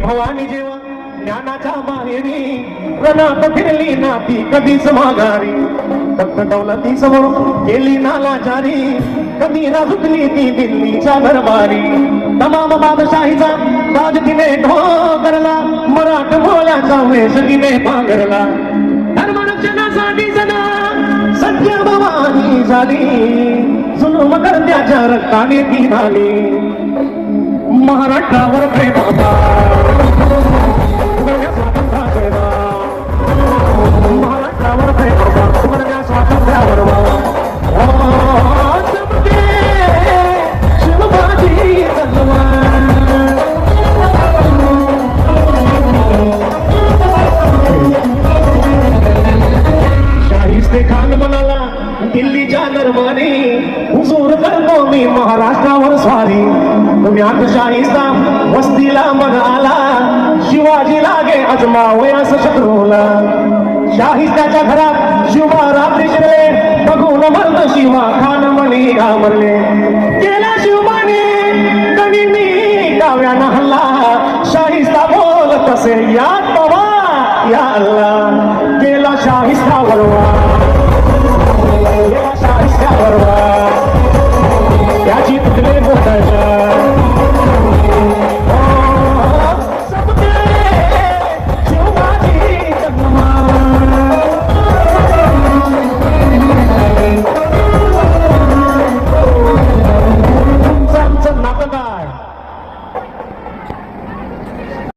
भवानी जेव्हा ज्ञानाच्या माहेरी रणात फिरली ना ती कधीच माघारी फक्त दौलती समोर गेली ना लाचारी कधी ना झुकली ती दिल्लीच्या दरबारी तमाम बादशाहीचा ताज तिने ढोकरला मराठ भोल्याचा वेश तिने पांघरला धर्मरक्षणासाठी सदा सत्य भवानी झाली जुलूम करत्याच्या रक्ताने ती झाली महाराष्ट्रावर प्रेमाचा महाराष्ट्रावर प्रेमाचा स्वातंत्र्यावर शिवबाजी शाहिस्ते खान म्हणाला दिल्लीच्या दरबारी हुजूर करतो मी महाराष्ट्रावर स्वारी पुण्यात शाहिस्ता वस्तीला मग आला शिवाजी लागे अजमावयास शत्रूला शाहिस्त्याच्या घरात शिवा रात्री शिरले बघून मर्द शिवा खान मणी घाबरले केला शिवबाने गणिमी डाव्यानं हल्ला शाहिस्ता बोल तसे याद बाबा या अल्लाह केला शाहिस्ता वरवा शाहिस्ता वरवा त्याची तुटले बोटाच्या